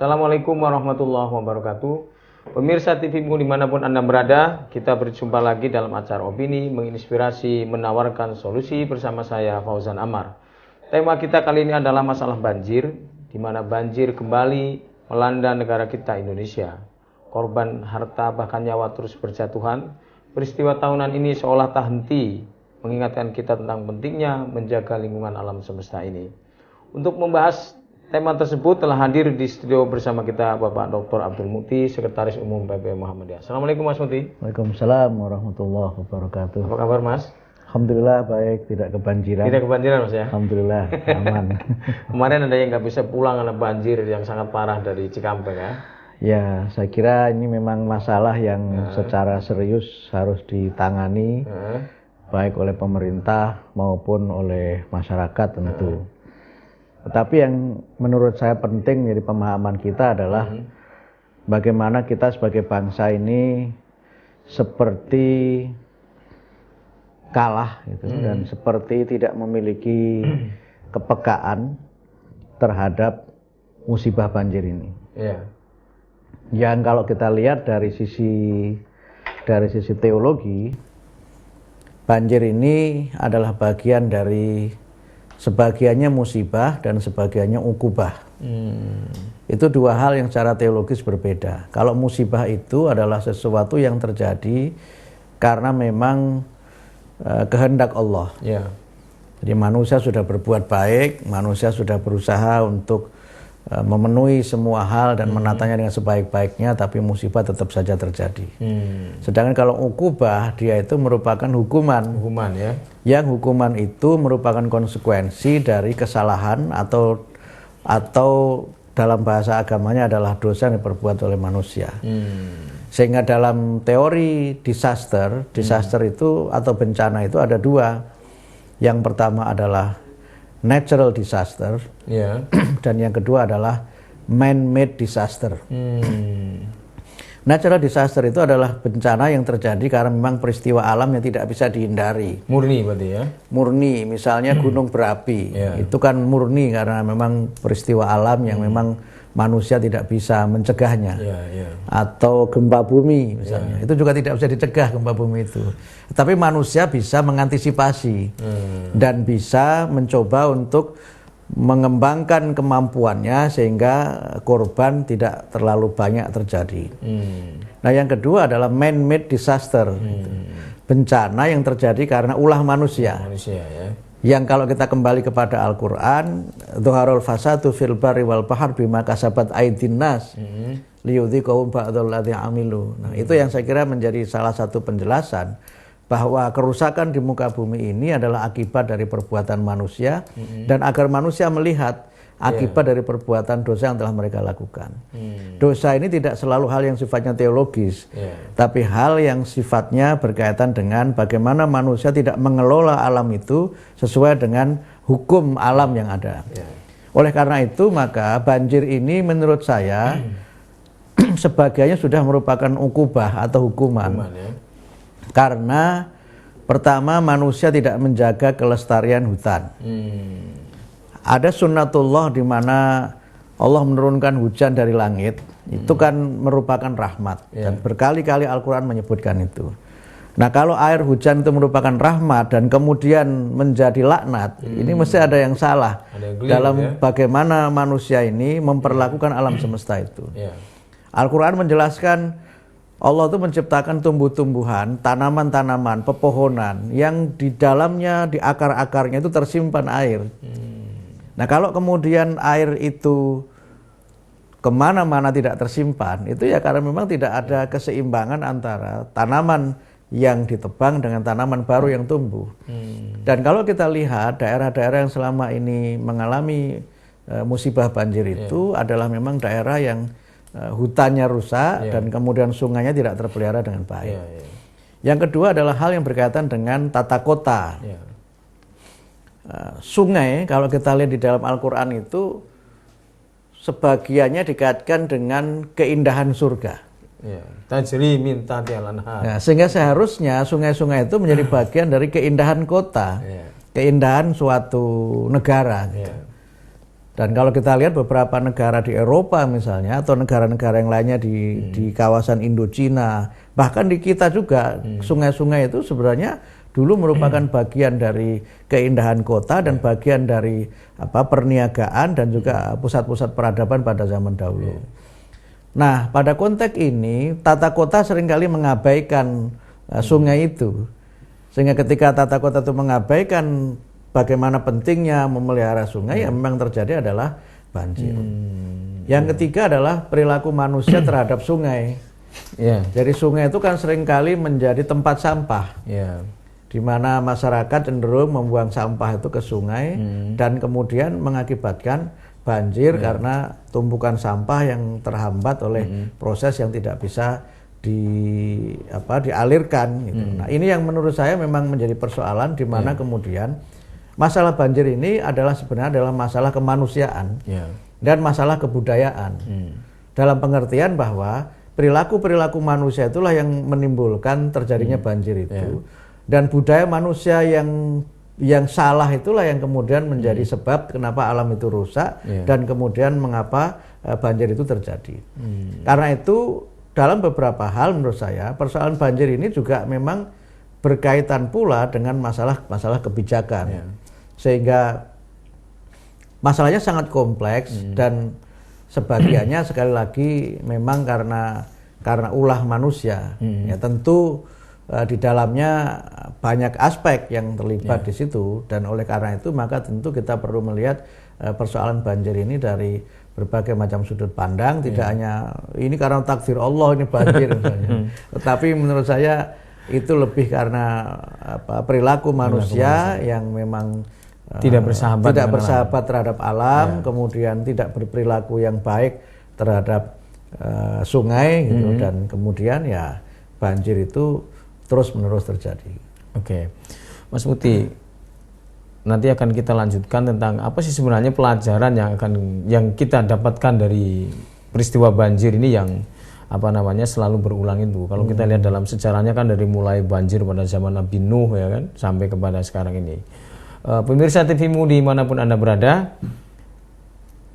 Assalamualaikum warahmatullahi wabarakatuh. Pemirsa TVmu dimanapun Anda berada, kita berjumpa lagi dalam acara opini, menginspirasi, menawarkan solusi bersama saya Fauzan Amar. Tema kita kali ini adalah masalah banjir, di mana banjir kembali melanda negara kita Indonesia. Korban harta bahkan nyawa terus berjatuhan. Peristiwa tahunan ini seolah tak henti, mengingatkan kita tentang pentingnya menjaga lingkungan alam semesta ini. Untuk membahas tema tersebut telah hadir di studio bersama kita Bapak Dr. Abdul Mukti, Sekretaris Umum PP Muhammadiyah. Assalamualaikum Mas Mukti. Waalaikumsalam warahmatullahi wabarakatuh. Apa kabar Mas? Alhamdulillah baik, tidak kebanjiran. Tidak kebanjiran Mas ya? Alhamdulillah aman. Kemarin ada yang nggak bisa pulang karena banjir yang sangat parah dari Cikampek ya? Ya, saya kira ini memang masalah yang secara serius harus ditangani baik oleh pemerintah maupun oleh masyarakat tentu. Tetapi yang menurut saya penting menjadi pemahaman kita adalah bagaimana kita sebagai bangsa ini seperti kalah gitu, dan seperti tidak memiliki kepekaan terhadap musibah banjir ini. Yang kalau kita lihat dari sisi teologi, banjir ini adalah bagian dari sebagiannya musibah dan sebagiannya ukubah. Itu dua hal yang secara teologis berbeda. Kalau musibah itu adalah sesuatu yang terjadi karena memang kehendak Allah. Jadi manusia sudah berbuat baik, manusia sudah berusaha untuk memenuhi semua hal dan menatanya dengan sebaik-baiknya, tapi musibah tetap saja terjadi. Sedangkan kalau ukubah, dia itu merupakan hukuman ya. Yang hukuman itu merupakan konsekuensi dari kesalahan atau dalam bahasa agamanya adalah dosa yang diperbuat oleh manusia. Sehingga dalam teori disaster itu atau bencana itu ada dua. Yang pertama adalah natural disaster, dan yang kedua adalah man-made disaster. Natural disaster itu adalah bencana yang terjadi karena memang peristiwa alam yang tidak bisa dihindari. Murni berarti ya? Murni, misalnya gunung berapi, itu kan murni karena memang peristiwa alam yang memang manusia tidak bisa mencegahnya. Atau gempa bumi misalnya, itu juga tidak bisa dicegah gempa bumi itu. Tapi manusia bisa mengantisipasi dan bisa mencoba untuk mengembangkan kemampuannya sehingga korban tidak terlalu banyak terjadi. Nah, yang kedua adalah man-made disaster, bencana yang terjadi karena ulah manusia ya. Yang kalau kita kembali kepada Al-Quran, Dhuharul fasadu fil barri wal bahar bima kasabat aydin nas liyudhiqahum ba'dal ladzi amilu. Nah, itu yang saya kira menjadi salah satu penjelasan bahwa kerusakan di muka bumi ini adalah akibat dari perbuatan manusia, dan agar manusia melihat akibat dari perbuatan dosa yang telah mereka lakukan. Dosa ini tidak selalu hal yang sifatnya teologis, tapi hal yang sifatnya berkaitan dengan bagaimana manusia tidak mengelola alam itu sesuai dengan hukum alam yang ada. Oleh karena itu, maka banjir ini menurut saya sebagiannya sudah merupakan ukubah atau hukuman. Karena pertama, manusia tidak menjaga kelestarian hutan. Ada sunnatullah di mana Allah menurunkan hujan dari langit, itu kan merupakan rahmat, dan berkali-kali Al-Quran menyebutkan itu. Nah, kalau air hujan itu merupakan rahmat dan kemudian menjadi laknat, ini mesti ada yang salah dalam bagaimana manusia ini memperlakukan alam semesta itu. Al-Quran menjelaskan Allah itu menciptakan tumbuh-tumbuhan, tanaman-tanaman, pepohonan yang di dalamnya, di akar-akarnya itu tersimpan air. Nah, kalau kemudian air itu kemana-mana tidak tersimpan, itu ya karena memang tidak ada keseimbangan antara tanaman yang ditebang dengan tanaman baru yang tumbuh. Dan kalau kita lihat daerah-daerah yang selama ini mengalami musibah banjir itu adalah memang daerah yang hutannya rusak dan kemudian sungainya tidak terpelihara dengan baik. Yang kedua adalah hal yang berkaitan dengan tata kota. Sungai kalau kita lihat di dalam Al-Quran itu sebagiannya dikaitkan dengan keindahan surga. Tajri min tahtiha al-anhar. Nah, sehingga seharusnya sungai-sungai itu menjadi bagian dari keindahan kota, keindahan suatu negara. Dan kalau kita lihat beberapa negara di Eropa misalnya, atau negara-negara yang lainnya di kawasan Indochina, bahkan di kita juga, sungai-sungai itu sebenarnya dulu merupakan bagian dari keindahan kota dan bagian dari perniagaan dan juga pusat-pusat peradaban pada zaman dahulu. Nah, pada konteks ini, tata kota seringkali mengabaikan sungai itu. Sehingga ketika tata kota itu mengabaikan bagaimana pentingnya memelihara sungai, yang memang terjadi adalah banjir. Yang ketiga adalah perilaku manusia terhadap sungai. Jadi sungai itu kan seringkali menjadi tempat sampah, di mana masyarakat cenderung membuang sampah itu ke sungai, dan kemudian mengakibatkan banjir karena tumpukan sampah yang terhambat oleh proses yang tidak bisa dialirkan. Gitu. Nah, ini yang menurut saya memang menjadi persoalan, di mana kemudian masalah banjir ini sebenarnya adalah masalah kemanusiaan dan masalah kebudayaan. Dalam pengertian bahwa perilaku-perilaku manusia itulah yang menimbulkan terjadinya banjir itu. Dan budaya manusia yang salah itulah yang kemudian menjadi sebab kenapa alam itu rusak dan kemudian mengapa banjir itu terjadi. Karena itu dalam beberapa hal menurut saya persoalan banjir ini juga memang berkaitan pula dengan masalah kebijakan. Sehingga masalahnya sangat kompleks dan sebagiannya sekali lagi memang karena ulah manusia. Ya tentu di dalamnya banyak aspek yang terlibat di situ, dan oleh karena itu maka tentu kita perlu melihat persoalan banjir ini dari berbagai macam sudut pandang, tidak hanya ini karena takdir Allah ini banjir misalnya. Tetapi menurut saya itu lebih karena perilaku manusia yang memang tidak bersahabat terhadap alam, kemudian tidak berperilaku yang baik terhadap sungai gitu, dan kemudian ya banjir itu terus-menerus terjadi. Oke. Mas Muti, nanti akan kita lanjutkan tentang apa sih sebenarnya pelajaran yang kita dapatkan dari peristiwa banjir ini yang selalu berulang itu. Kalau kita lihat dalam sejarahnya kan dari mulai banjir pada zaman Nabi Nuh ya kan sampai kepada sekarang ini. Pemirsa TVmu dimanapun Anda berada,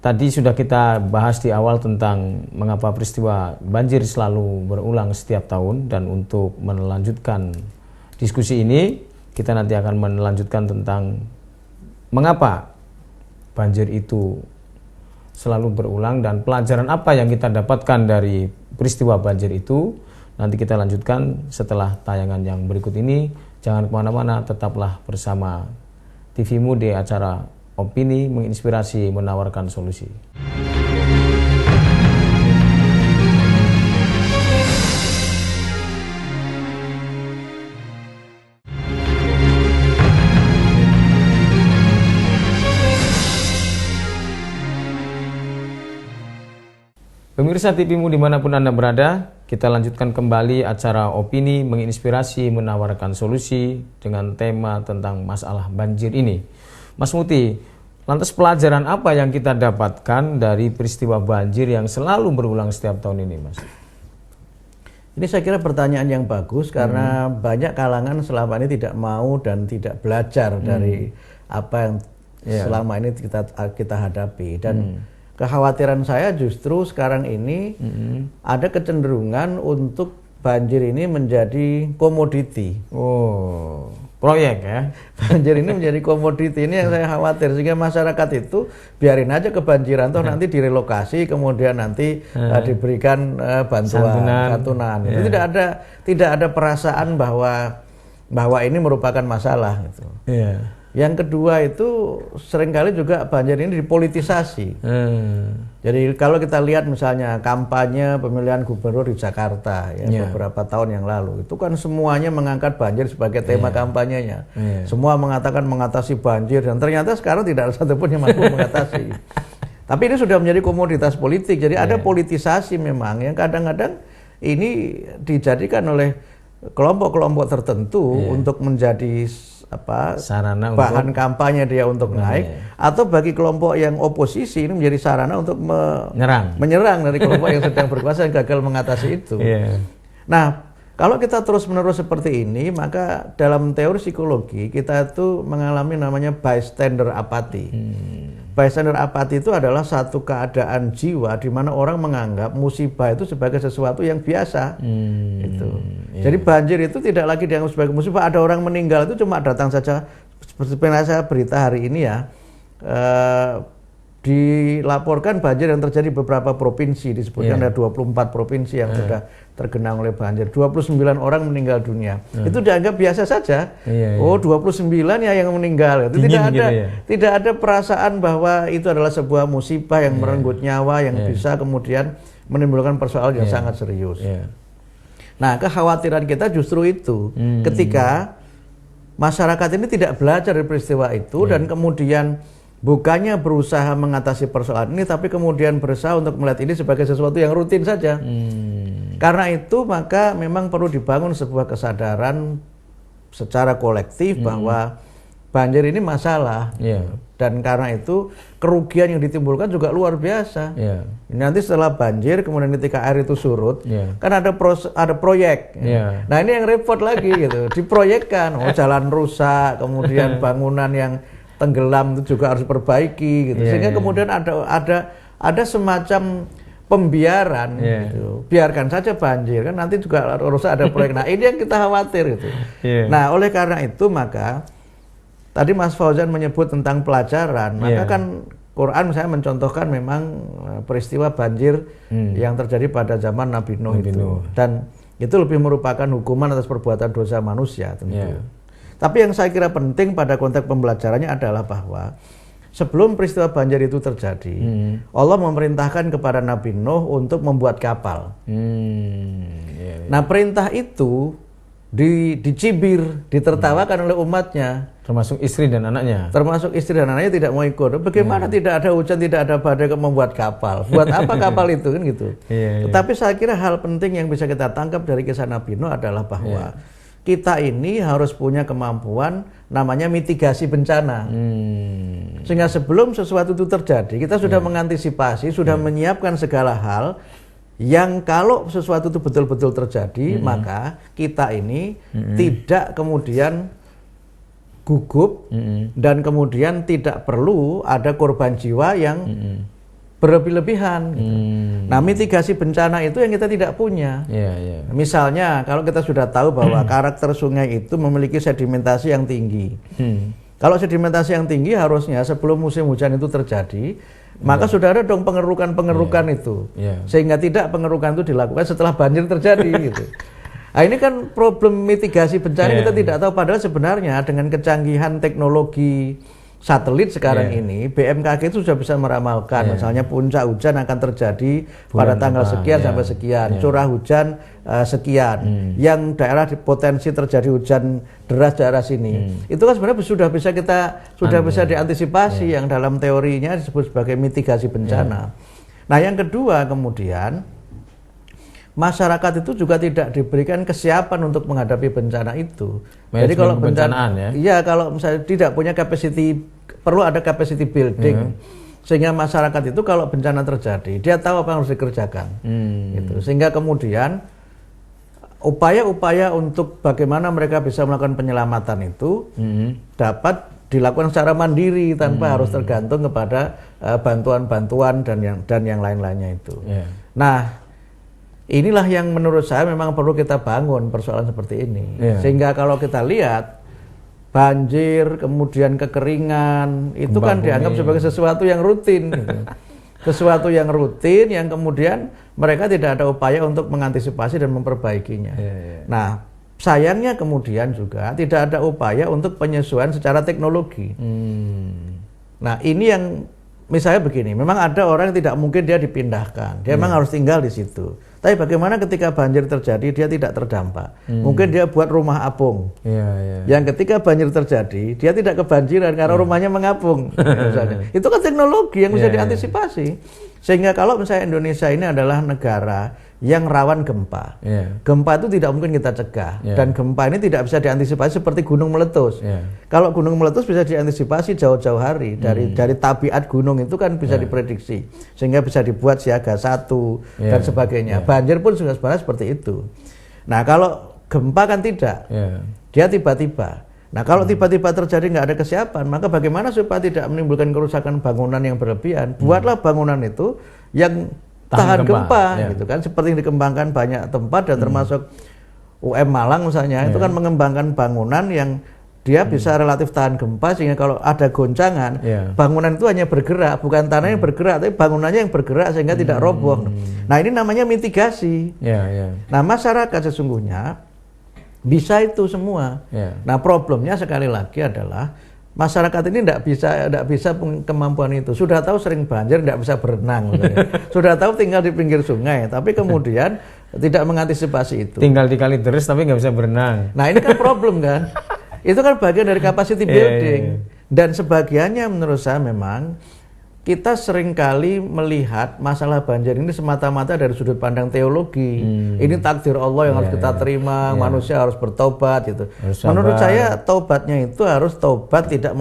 tadi sudah kita bahas di awal tentang mengapa peristiwa banjir selalu berulang setiap tahun, dan untuk melanjutkan diskusi ini kita nanti akan melanjutkan tentang mengapa banjir itu selalu berulang dan pelajaran apa yang kita dapatkan dari peristiwa banjir itu. Nanti kita lanjutkan setelah tayangan yang berikut ini. Jangan kemana-mana, tetaplah bersama TVmu di acara Opini, menginspirasi, menawarkan solusi. Pemirsa TVmu dimanapun Anda berada, kita lanjutkan kembali acara Opini, menginspirasi, menawarkan solusi dengan tema tentang masalah banjir ini. Mas Muti, lantas pelajaran apa yang kita dapatkan dari peristiwa banjir yang selalu berulang setiap tahun ini, Mas? Ini saya kira pertanyaan yang bagus, karena banyak kalangan selama ini tidak mau dan tidak belajar dari apa yang selama ini kita hadapi. Dan kekhawatiran saya justru sekarang ini ada kecenderungan untuk banjir ini menjadi komoditi. Oh, proyek ya? Banjir ini menjadi komoditi, ini yang saya khawatir, sehingga masyarakat itu biarin aja kebanjiran, toh nanti direlokasi, kemudian nanti diberikan bantuan, santunan. Itu tidak ada perasaan bahwa ini merupakan masalah gitu. Yang kedua itu seringkali juga banjir ini dipolitisasi. Jadi kalau kita lihat misalnya kampanye pemilihan gubernur di Jakarta beberapa tahun yang lalu, itu kan semuanya mengangkat banjir sebagai tema kampanyenya. Semua mengatakan mengatasi banjir, dan ternyata sekarang tidak ada satupun yang mampu mengatasi. Tapi ini sudah menjadi komoditas politik. Jadi ada politisasi memang yang kadang-kadang ini dijadikan oleh kelompok-kelompok tertentu untuk menjadi sarana bahan kampanye dia untuk naik, atau bagi kelompok yang oposisi ini menjadi sarana untuk menyerang dari kelompok yang sedang berkuasa yang gagal mengatasi itu. Nah, kalau kita terus-menerus seperti ini, maka dalam teori psikologi kita itu mengalami namanya bystander apathy. Bystander apati itu adalah satu keadaan jiwa di mana orang menganggap musibah itu sebagai sesuatu yang biasa. Itu. Jadi banjir itu tidak lagi dianggap sebagai musibah. Ada orang meninggal itu cuma datang saja. Seperti saya berita hari ini ya, dilaporkan banjir yang terjadi di beberapa provinsi, disebutkan ada 24 provinsi yang sudah tergenang oleh banjir, 29 orang meninggal dunia. Itu dianggap biasa saja. Oh, 29 ya yang meninggal. Itu tidak ada perasaan bahwa itu adalah sebuah musibah yang merenggut nyawa yang bisa kemudian menimbulkan persoalan yang sangat serius. Nah, kekhawatiran kita justru itu ketika masyarakat ini tidak belajar dari peristiwa itu dan kemudian bukannya berusaha mengatasi persoalan ini, tapi kemudian berusaha untuk melihat ini sebagai sesuatu yang rutin saja. Karena itu maka memang perlu dibangun sebuah kesadaran secara kolektif bahwa banjir ini masalah. Dan karena itu kerugian yang ditimbulkan juga luar biasa. Nanti setelah banjir, kemudian ketika air itu surut, kan ada proyek. Nah ini yang repot lagi gitu, diproyekkan, jalan rusak, kemudian bangunan yang tenggelam itu juga harus diperbaiki gitu. Sehingga kemudian ada semacam pembiaran gitu. Biarkan saja banjir, kan nanti juga harus ada proyek. Nah, ini yang kita khawatir gitu. Nah, oleh karena itu maka tadi Mas Fauzan menyebut tentang pelajaran, maka kan Quran saya mencontohkan memang peristiwa banjir yang terjadi pada zaman Nabi Nuh itu. Dan itu lebih merupakan hukuman atas perbuatan dosa manusia tentu. Tapi yang saya kira penting pada konteks pembelajarannya adalah bahwa sebelum peristiwa banjir itu terjadi, Allah memerintahkan kepada Nabi Nuh untuk membuat kapal. Nah, perintah itu dicibir, ditertawakan oleh umatnya. Termasuk istri dan anaknya. Termasuk istri dan anaknya tidak mau ikut. Bagaimana tidak ada hujan, tidak ada badai kok membuat kapal? Buat apa kapal itu kan gitu. Tetapi saya kira hal penting yang bisa kita tangkap dari kisah Nabi Nuh adalah bahwa kita ini harus punya kemampuan namanya mitigasi bencana. Sehingga sebelum sesuatu itu terjadi, kita sudah mengantisipasi, sudah menyiapkan segala hal yang kalau sesuatu itu betul-betul terjadi, maka kita ini tidak kemudian gugup dan kemudian tidak perlu ada korban jiwa yang berlebih-lebihan. Nah, mitigasi bencana itu yang kita tidak punya. Misalnya, kalau kita sudah tahu bahwa karakter sungai itu memiliki sedimentasi yang tinggi. Kalau sedimentasi yang tinggi harusnya sebelum musim hujan itu terjadi, maka sudah ada dong pengerukan itu. Sehingga tidak pengerukan itu dilakukan setelah banjir terjadi gitu. Nah, ini kan problem mitigasi bencana kita tidak tahu, padahal sebenarnya dengan kecanggihan teknologi satelit sekarang ini, BMKG itu sudah bisa meramalkan misalnya puncak hujan akan terjadi pada tanggal sekian sampai sekian, curah hujan sekian, yang daerah potensi terjadi hujan deras daerah sini. Itu kan sebenarnya sudah bisa diantisipasi yang dalam teorinya disebut sebagai mitigasi bencana. Nah, yang kedua kemudian masyarakat itu juga tidak diberikan kesiapan untuk menghadapi bencana itu. Jadi kalau bencana, kalau misalnya tidak punya capacity, perlu ada capacity building, sehingga masyarakat itu kalau bencana terjadi, dia tahu apa yang harus dikerjakan. Gitu. Sehingga kemudian upaya-upaya untuk bagaimana mereka bisa melakukan penyelamatan itu dapat dilakukan secara mandiri tanpa harus tergantung kepada bantuan-bantuan dan yang lain-lainnya itu. Nah, inilah yang menurut saya memang perlu kita bangun persoalan seperti ini. Sehingga kalau kita lihat banjir, kemudian kekeringan, itu kan dianggap sebagai sesuatu yang rutin. Gitu. Sesuatu yang rutin yang kemudian mereka tidak ada upaya untuk mengantisipasi dan memperbaikinya. Nah, sayangnya kemudian juga tidak ada upaya untuk penyesuaian secara teknologi. Nah, ini yang misalnya begini, memang ada orang yang tidak mungkin dia dipindahkan, dia memang harus tinggal di situ. Tapi bagaimana ketika banjir terjadi dia tidak terdampak? Mungkin dia buat rumah apung. Yang ketika banjir terjadi dia tidak kebanjiran karena rumahnya mengapung. Misalnya. Itu kan teknologi yang bisa diantisipasi. Sehingga kalau misalnya Indonesia ini adalah negara yang rawan gempa, gempa itu tidak mungkin kita cegah, dan gempa ini tidak bisa diantisipasi seperti gunung meletus. Kalau gunung meletus bisa diantisipasi jauh-jauh hari, dari tabiat gunung itu kan bisa diprediksi, sehingga bisa dibuat siaga 1 dan sebagainya. Banjir pun sebenarnya seperti itu. Nah, kalau gempa kan tidak, dia tiba-tiba. Nah kalau tiba-tiba terjadi nggak ada kesiapan, maka bagaimana supaya tidak menimbulkan kerusakan bangunan yang berlebihan? Buatlah bangunan itu yang tahan gempa gitu kan, seperti yang dikembangkan banyak tempat dan termasuk UM Malang misalnya, itu kan mengembangkan bangunan yang dia bisa relatif tahan gempa, sehingga kalau ada goncangan bangunan itu hanya bergerak, bukan tanahnya bergerak tapi bangunannya yang bergerak sehingga tidak roboh. Nah ini namanya mitigasi. Nah masyarakat sesungguhnya bisa itu semua. Nah problemnya sekali lagi adalah masyarakat ini tidak bisa kemampuan itu. Sudah tahu sering banjir, tidak bisa berenang. Sudah tahu tinggal di pinggir sungai, tapi kemudian tidak mengantisipasi itu. Tinggal di kali deres tapi nggak bisa berenang. Nah ini kan problem kan. Itu kan bagian dari capacity building. Dan sebagiannya menurut saya memang kita seringkali melihat masalah banjir ini semata-mata dari sudut pandang teologi. Ini takdir Allah yang harus kita terima, manusia harus bertobat gitu. Menurut saya taubatnya itu harus taubat tidak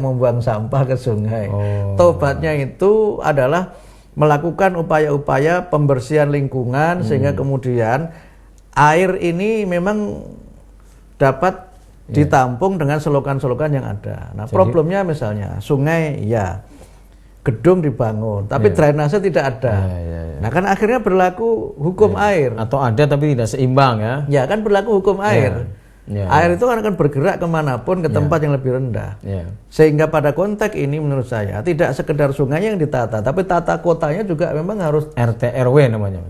membuang sampah ke sungai. Taubatnya itu adalah melakukan upaya-upaya pembersihan lingkungan sehingga kemudian air ini memang dapat ditampung dengan selokan-selokan yang ada. Nah, problemnya misalnya sungai gedung dibangun, tapi drainase tidak ada. Nah kan akhirnya berlaku hukum air. Atau ada tapi tidak seimbang ya. Ya kan berlaku hukum air. Air itu kan akan bergerak kemanapun ke tempat yang lebih rendah. Sehingga pada konteks ini menurut saya tidak sekedar sungainya yang ditata, tapi tata kotanya juga memang harus RT RW namanya.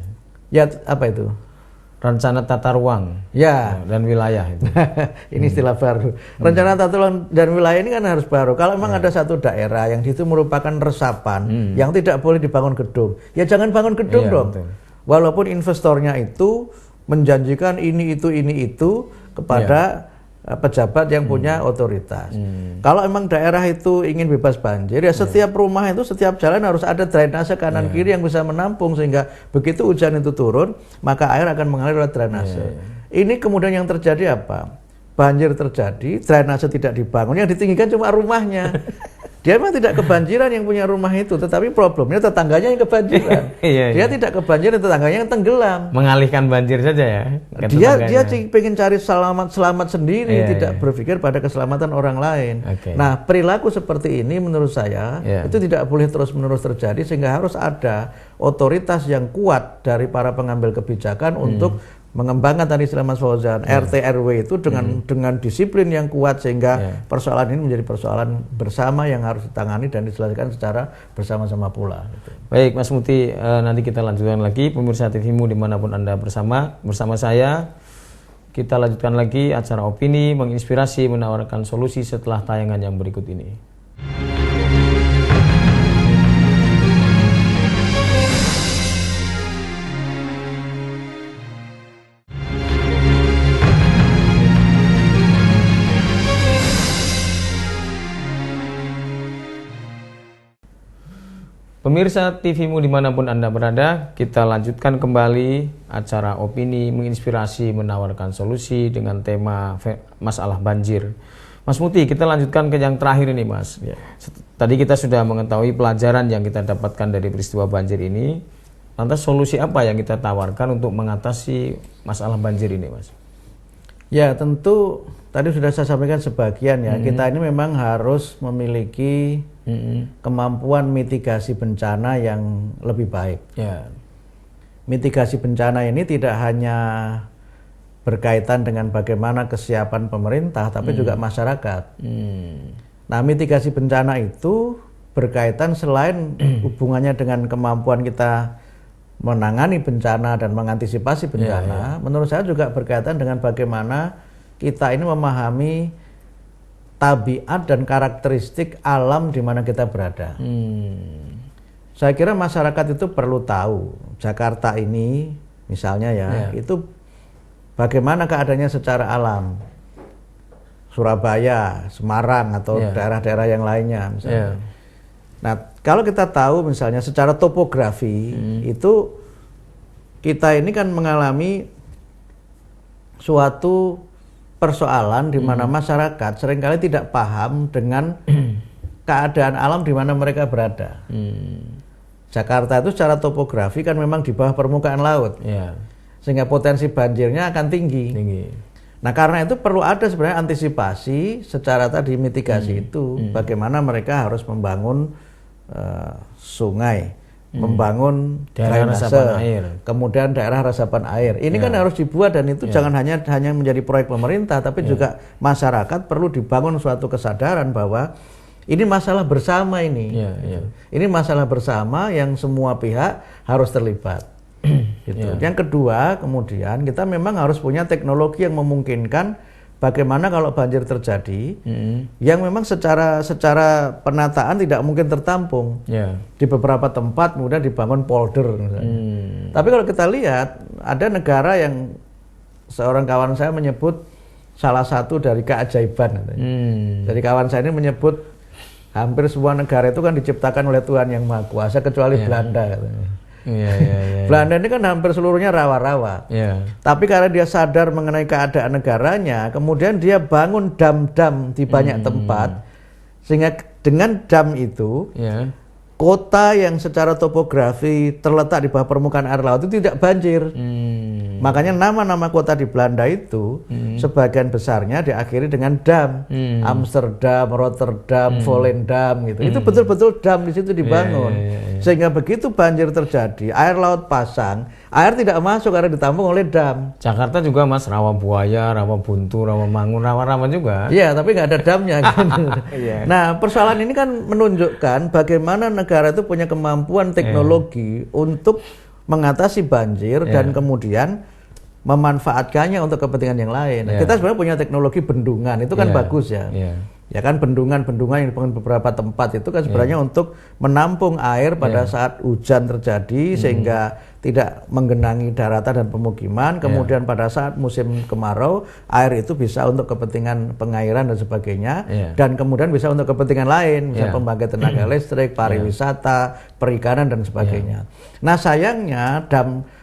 Ya apa itu? Rencana tata ruang dan wilayah itu. Ini istilah baru. Rencana tata ruang dan wilayah ini kan harus baru. Kalau memang ada satu daerah yang itu merupakan resapan yang tidak boleh dibangun gedung, ya jangan bangun gedung dong. Betul. Walaupun investornya itu menjanjikan ini itu kepada pejabat yang punya otoritas. Kalau emang daerah itu ingin bebas banjir, ya setiap rumah itu, setiap jalan harus ada drainase kanan kiri yang bisa menampung, sehingga begitu hujan itu turun, maka air akan mengalir lewat drainase. Ini kemudian yang terjadi apa? Banjir terjadi, drainase tidak dibangun, yang ditinggikan cuma rumahnya. Dia memang tidak kebanjiran yang punya rumah itu, tetapi problemnya tetangganya yang kebanjiran. Dia tidak kebanjiran, tetangganya yang tenggelam. Mengalihkan banjir saja ya. Dia pengen cari selamat sendiri, tidak berpikir pada keselamatan orang lain. Nah, perilaku seperti ini menurut saya itu tidak boleh terus-menerus terjadi, sehingga harus ada otoritas yang kuat dari para pengambil kebijakan untuk mengembangkan tadi istilah Mas Fauzan, RT RW itu dengan disiplin yang kuat, sehingga persoalan ini menjadi persoalan bersama yang harus ditangani dan diselesaikan secara bersama-sama pula. Baik Mas Muti, nanti kita lanjutkan lagi pemirsa TVmu dimanapun Anda bersama saya. Kita lanjutkan lagi acara opini, menginspirasi, menawarkan solusi setelah tayangan yang berikut ini. Pemirsa TVmu dimanapun Anda berada, kita lanjutkan kembali acara opini, menginspirasi, menawarkan solusi dengan tema masalah banjir. Mas Muti, kita lanjutkan ke yang terakhir ini Mas. Tadi kita sudah mengetahui pelajaran yang kita dapatkan dari peristiwa banjir ini. Lantas solusi apa yang kita tawarkan untuk mengatasi masalah banjir ini Mas? Ya tentu tadi sudah saya sampaikan sebagian ya. Kita ini memang harus memiliki kemampuan mitigasi bencana yang lebih baik. Mitigasi bencana ini tidak hanya berkaitan dengan bagaimana kesiapan pemerintah, tapi juga masyarakat. Nah, mitigasi bencana itu berkaitan selain hubungannya dengan kemampuan kita menangani bencana dan mengantisipasi bencana, menurut saya juga berkaitan dengan bagaimana kita ini memahami tabiat dan karakteristik alam di mana kita berada. Saya kira masyarakat itu perlu tahu Jakarta ini misalnya itu bagaimana keadaannya secara alam. Surabaya, Semarang atau daerah-daerah yang lainnya misalnya. Nah, kalau kita tahu misalnya secara topografi itu kita ini kan mengalami suatu persoalan di mana masyarakat seringkali tidak paham dengan keadaan alam di mana mereka berada. Jakarta itu secara topografi kan memang di bawah permukaan laut, sehingga potensi banjirnya akan tinggi. Nah karena itu perlu ada sebenarnya antisipasi secara tadi mitigasi itu, bagaimana mereka harus membangun sungai, membangun drainase, kemudian daerah resapan air. Ini kan harus dibuat, dan itu jangan hanya menjadi proyek pemerintah, tapi juga masyarakat perlu dibangun suatu kesadaran bahwa ini masalah bersama ini. Ini masalah bersama yang semua pihak harus terlibat. Gitu. Yang kedua, kemudian kita memang harus punya teknologi yang memungkinkan bagaimana kalau banjir terjadi, yang memang secara penataan tidak mungkin tertampung. Di beberapa tempat kemudian dibangun polder. Tapi kalau kita lihat, ada negara yang seorang kawan saya menyebut salah satu dari keajaiban. Jadi kawan saya ini menyebut hampir semua negara itu kan diciptakan oleh Tuhan Yang Maha Kuasa kecuali Belanda. Belanda ini kan hampir seluruhnya rawa-rawa. Tapi karena dia sadar mengenai keadaan negaranya, kemudian dia bangun dam-dam di banyak tempat, sehingga dengan dam itu kota yang secara topografi terletak di bawah permukaan air laut itu tidak banjir. Makanya nama-nama kota di Belanda itu sebagian besarnya diakhiri dengan dam. Amsterdam, Rotterdam, Volendam gitu. Itu betul-betul dam di situ dibangun. Sehingga begitu banjir terjadi, air laut pasang, air tidak masuk karena ditampung oleh dam. Jakarta juga Mas, rawa buaya, rawa buntu, rawa mangun, rawa-rawa juga. Iya, tapi nggak ada damnya kan. Nah, persoalan ini kan menunjukkan bagaimana negara itu punya kemampuan teknologi untuk mengatasi banjir dan kemudian memanfaatkannya untuk kepentingan yang lain. Nah, kita sebenarnya punya teknologi bendungan, itu kan bagus ya. Ya kan bendungan-bendungan yang dibangun beberapa tempat itu kan sebenarnya untuk menampung air pada saat hujan terjadi sehingga tidak menggenangi daratan dan pemukiman. Kemudian pada saat musim kemarau, air itu bisa untuk kepentingan pengairan dan sebagainya, dan kemudian bisa untuk kepentingan lain, misalnya pembangkit tenaga listrik, pariwisata, perikanan dan sebagainya. Nah sayangnya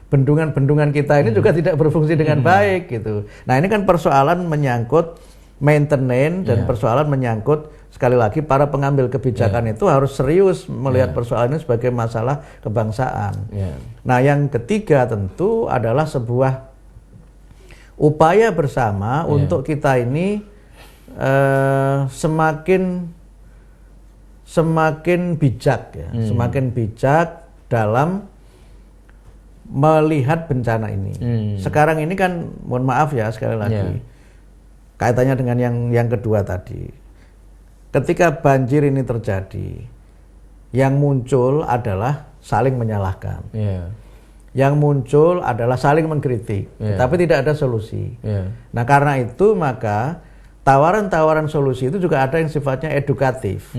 bendungan-bendungan kita ini juga tidak berfungsi dengan baik gitu. Nah ini kan persoalan menyangkut maintenance dan persoalan menyangkut sekali lagi para pengambil kebijakan itu harus serius melihat persoalan ini sebagai masalah kebangsaan. Nah yang ketiga tentu adalah sebuah upaya bersama untuk kita ini semakin bijak ya, semakin bijak dalam melihat bencana ini. Sekarang ini kan mohon maaf ya sekali lagi. Kaitannya dengan yang kedua tadi, ketika banjir ini terjadi, yang muncul adalah saling menyalahkan, yang muncul adalah saling mengkritik, tapi tidak ada solusi. Nah karena itu maka tawaran-tawaran solusi itu juga ada yang sifatnya edukatif.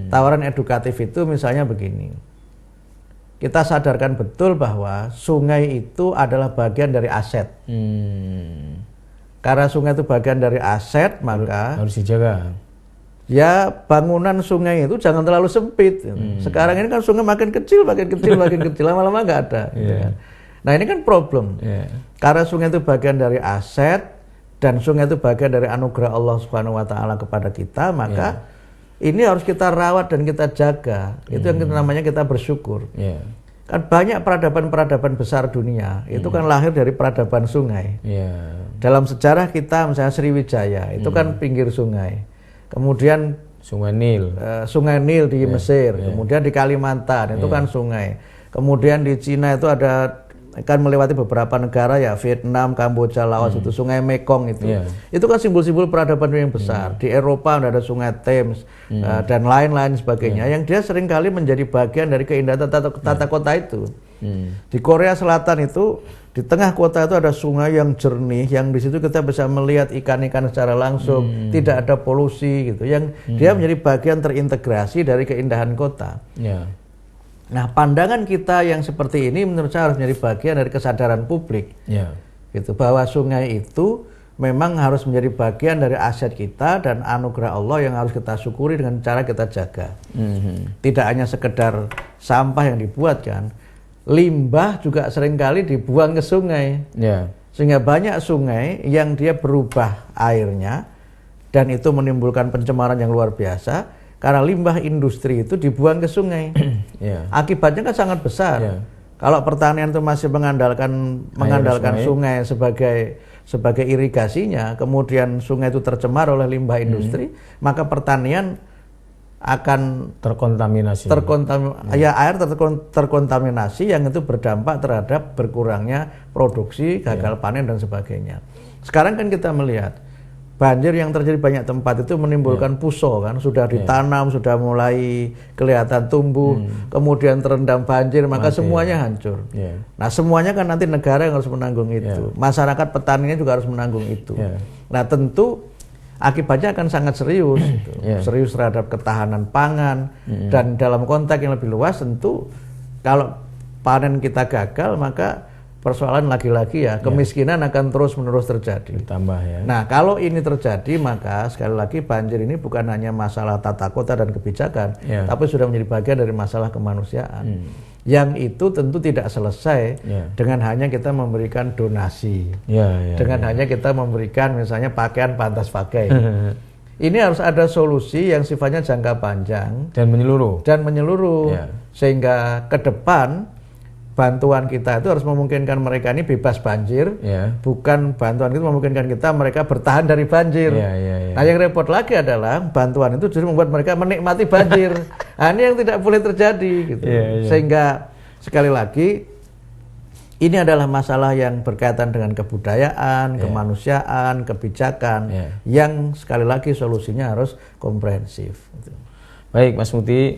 Tawaran edukatif itu misalnya begini, kita sadarkan betul bahwa sungai itu adalah bagian dari aset. Karena sungai itu bagian dari aset, maka harus dijaga. Ya bangunan sungai itu jangan terlalu sempit. Sekarang ini kan sungai makin kecil, lama-lama nggak ada. Gitu kan. Nah ini kan problem. Karena sungai itu bagian dari aset dan sungai itu bagian dari anugerah Allah Subhanahu Wa Taala kepada kita, maka ini harus kita rawat dan kita jaga. Itu yang namanya kita bersyukur. Kan banyak peradaban-peradaban besar dunia itu kan lahir dari peradaban sungai. Dalam sejarah kita misalnya Sriwijaya itu kan pinggir sungai. Kemudian Sungai Nil. Sungai Nil di Mesir, kemudian di Kalimantan itu kan sungai. Kemudian di Cina itu ada kan melewati beberapa negara ya, Vietnam, Kamboja, Laos itu Sungai Mekong itu. Itu kan simbol-simbol peradaban yang besar. Di Eropa ada Sungai Thames dan lain-lain sebagainya yang dia seringkali menjadi bagian dari keindahan tata kota itu. Di Korea Selatan itu di tengah kota itu ada sungai yang jernih, yang di situ kita bisa melihat ikan-ikan secara langsung, tidak ada polusi gitu, yang dia menjadi bagian terintegrasi dari keindahan kota. Nah, pandangan kita yang seperti ini menurut saya harus menjadi bagian dari kesadaran publik, gitu, bahwa sungai itu memang harus menjadi bagian dari aset kita dan anugerah Allah yang harus kita syukuri dengan cara kita jaga. Tidak hanya sekedar sampah yang dibuat kan, limbah juga seringkali dibuang ke sungai, sehingga banyak sungai yang dia berubah airnya dan itu menimbulkan pencemaran yang luar biasa. Karena limbah industri itu dibuang ke sungai, akibatnya kan sangat besar. Kalau pertanian itu masih mengandalkan sungai sebagai irigasinya, kemudian sungai itu tercemar oleh limbah industri, maka pertanian akan terkontaminasi. Air terkontaminasi yang itu berdampak terhadap berkurangnya produksi, gagal panen dan sebagainya. Sekarang kan kita melihat banjir yang terjadi banyak tempat itu menimbulkan puso kan, sudah ditanam, sudah mulai kelihatan tumbuh, kemudian terendam banjir, maka semuanya hancur. Nah, semuanya kan nanti negara yang harus menanggung itu. Masyarakat petaninya juga harus menanggung itu. Nah, tentu akibatnya akan sangat serius, serius terhadap ketahanan pangan, dan dalam konteks yang lebih luas tentu kalau panen kita gagal maka persoalan lagi-lagi kemiskinan akan terus-menerus terjadi. Ditambah ya. Nah, kalau ini terjadi maka sekali lagi banjir ini bukan hanya masalah tata kota dan kebijakan, tapi sudah menjadi bagian dari masalah kemanusiaan. Yang itu tentu tidak selesai dengan hanya kita memberikan donasi, dengan hanya kita memberikan misalnya pakaian pantas pakai. Ini harus ada solusi yang sifatnya jangka panjang dan menyeluruh, sehingga ke depan bantuan kita itu harus memungkinkan mereka ini bebas banjir, bukan bantuan itu memungkinkan mereka bertahan dari banjir. Nah, yang repot lagi adalah bantuan itu justru membuat mereka menikmati banjir. Nah, ini yang tidak boleh terjadi gitu. Sehingga sekali lagi ini adalah masalah yang berkaitan dengan kebudayaan, kemanusiaan, kebijakan yang sekali lagi solusinya harus komprehensif. Gitu. Baik Mas Muti,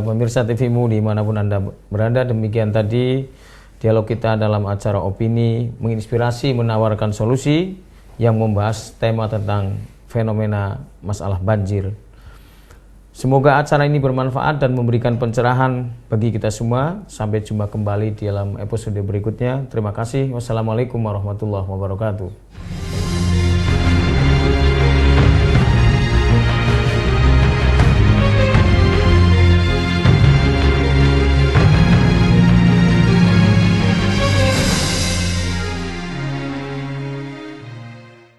pemirsa TVMU dimanapun Anda berada, demikian tadi dialog kita dalam acara opini menginspirasi menawarkan solusi yang membahas tema tentang fenomena masalah banjir. Semoga acara ini bermanfaat dan memberikan pencerahan bagi kita semua. Sampai jumpa kembali di dalam episode berikutnya. Terima kasih. Wassalamualaikum warahmatullahi wabarakatuh.